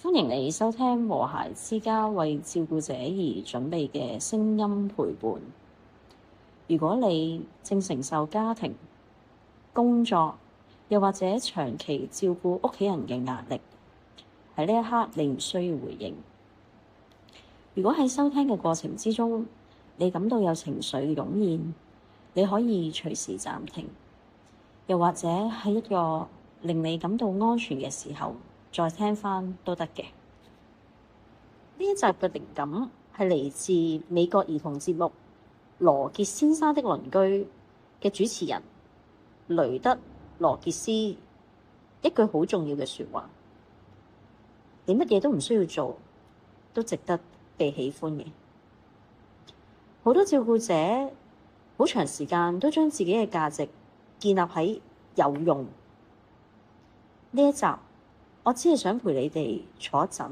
歡迎你收聽和諧之家為照顧者而準備嘅聲音陪伴。如果你正承受家庭、工作，又或者長期照顧屋企人嘅壓力，喺呢一刻你唔需要回應。如果喺收聽嘅過程之中，你感到有情緒湧現，你可以隨時暫停，又或者喺一個令你感到安全嘅時候，再聽返都得嘅。呢一集嘅靈感係嚟自美國兒童節目《羅傑先生的鄰居》嘅主持人雷德羅傑斯一句好重要嘅説話：你乜嘢都唔需要做，都值得被喜歡嘅。好多照顧者好長時間都將自己嘅價值建立喺有用。呢一集我只係想陪你哋坐一陣，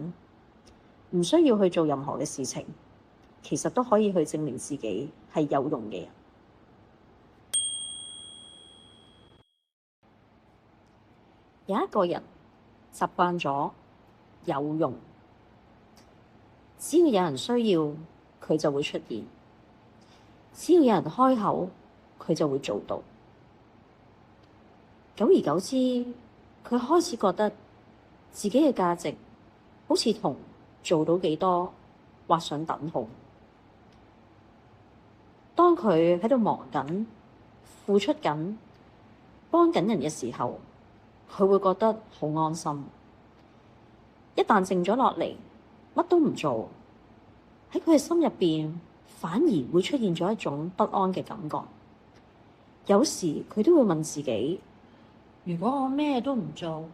唔需要去做任何嘅事情，其實都可以去證明自己係有用嘅人。有一個人習慣咗有用，只要有人需要，佢就會出現；只要有人開口，佢就會做到。久而久之，佢開始覺得自己嘅價值好似同做到幾多畫上等號。當佢喺度忙緊、付出緊、幫緊人嘅時候，佢會覺得好安心。一旦靜咗落嚟，乜都唔做，喺佢嘅心入邊反而會出現咗一種不安嘅感覺。有時佢都會問自己：如果我咩都唔做，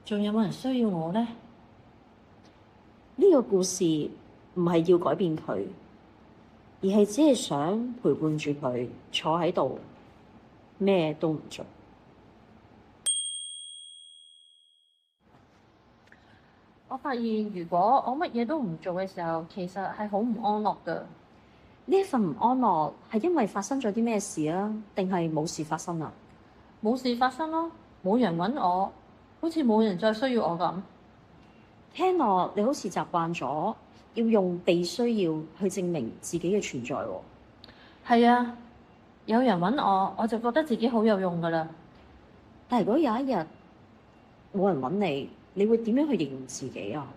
仲有冇人需要我呢？呢個故事唔係要改變佢，而係只係想陪伴住佢坐喺度，咩都唔做。我發現如果我乜嘢都唔做嘅時候，其實係好唔安樂㗎。呢一份唔安樂係因為發生咗啲咩事啊？定係冇事發生啊？冇事發生咯，冇人揾我，好似冇人再需要我咁。聽落你好似習慣咗要用被需要去證明自己嘅存在喎。係啊，有人揾我，我就覺得自己好有用㗎啦。但如果有一日冇人揾你，你會點樣去形容自己啊？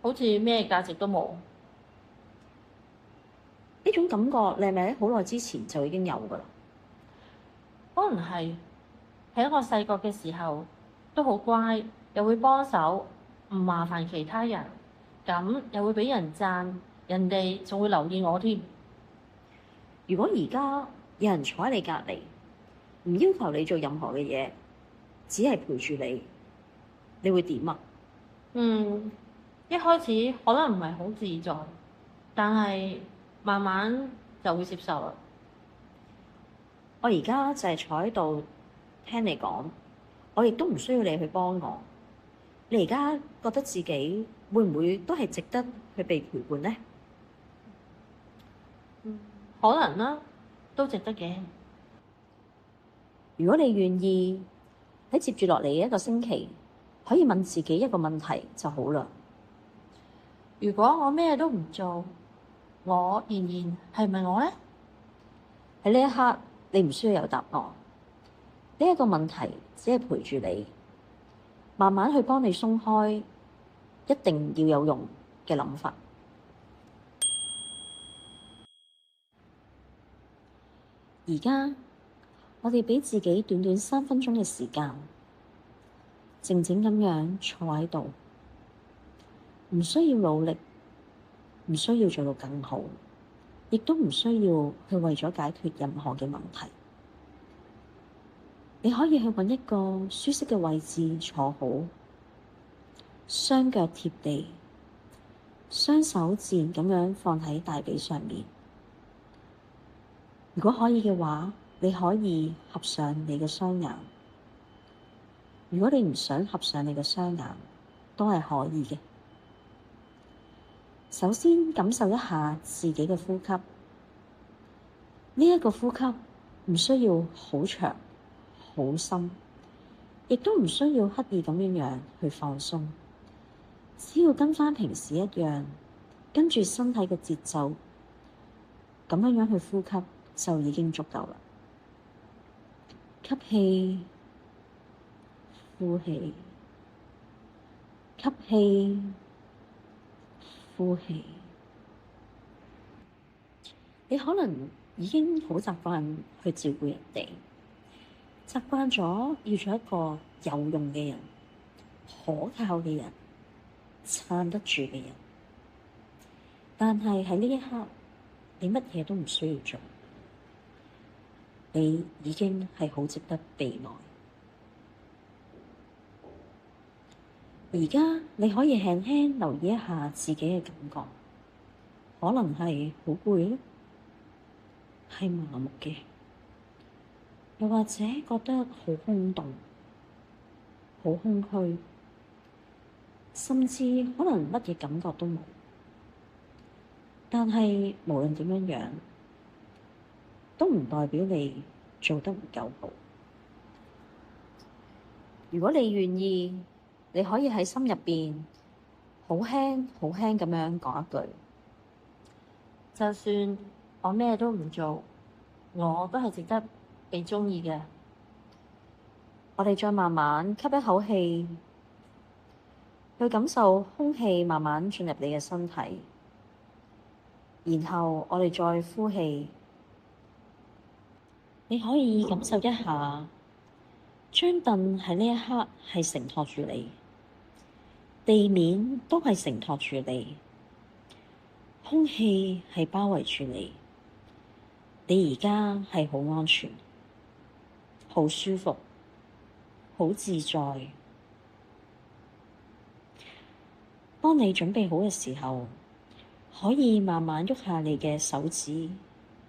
好似咩價值都冇。呢種感覺你係咪喺好耐之前就已經有㗎啦？可能係喺我細個嘅時候都好乖，又會幫手，唔麻煩其他人，咁又會俾人讚，人哋仲會留意我添。如果而家有人坐喺你隔離，唔要求你做任何嘅嘢，只係陪住你，你會點啊？一開始可能唔係好自在，但係慢慢就會接受啦。我而家就係坐喺度聽你講，我亦都唔需要你去幫我。你而家覺得自己會唔會都係值得去被陪伴呢？可能啦，都值得嘅。如果你願意喺接住落嚟嘅一個星期，可以問自己一個問題就好啦。如果我咩都唔做，我仍然係咪我呢？喺呢一刻，你唔需要有答案。呢一個問題只係陪住你，慢慢去幫你鬆開一定要有用嘅諗法。而家我哋俾自己短短3分鐘嘅時間，靜靜咁樣坐喺度，唔需要努力，唔需要做到更好，亦都唔需要去為咗解決任何嘅問題。你可以去揾一個舒適嘅位置坐好，雙腳貼地，雙手自然咁樣放喺大髀上面。如果可以嘅話，你可以合上你嘅雙眼。如果你唔想合上你嘅雙眼，都係可以嘅。首先感受一下自己嘅呼吸，呢一個呼吸唔需要好長好深，亦都唔需要刻意咁樣去放鬆，只要跟返平時一樣，跟住身體嘅節奏，咁樣去呼吸就已經足夠啦。吸氣，呼氣，吸氣，呼氣。你可能已經好習慣去照顧人哋，習慣咗要做一個有用嘅人、可靠嘅人、撐得住嘅人。但係喺呢一刻，你乜嘢都唔需要做，你已經係好值得被愛。而家你可以輕輕留意一下自己嘅感覺，可能係好攰咧，係麻木嘅，又或者覺得好空洞、好空虛，甚至可能乜嘢感覺都冇。但係無論點樣樣，都唔代表你做得唔夠好。如果你願意，你可以喺心入邊好輕好輕咁樣講一句：就算我咩都唔做，我都係值得被鍾意嘅。我哋再慢慢吸一口氣，去感受空氣慢慢進入你嘅身體，然後我哋再呼氣。你可以感受一下，張凳喺呢一刻係承托住你，地面都係承托住你，空氣係包圍住你。你而家係好安全、好舒服、好自在。當你準備好嘅時候，可以慢慢喐下你嘅手指、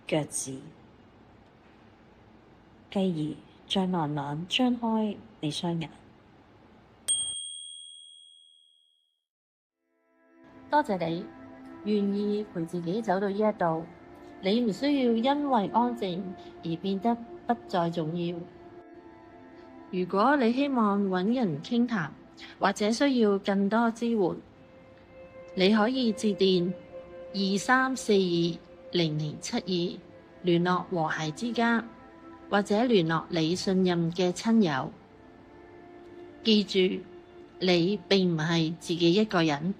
腳趾，繼而再慢慢張開你雙眼。多謝你願意陪自己走到呢一度，你唔需要因為安靜而變得不再重要。如果你希望揾人傾談，或者需要更多支援，你可以致電23420072聯絡和諧之家，或者聯絡你信任嘅親友。記住，你並唔係自己一個人。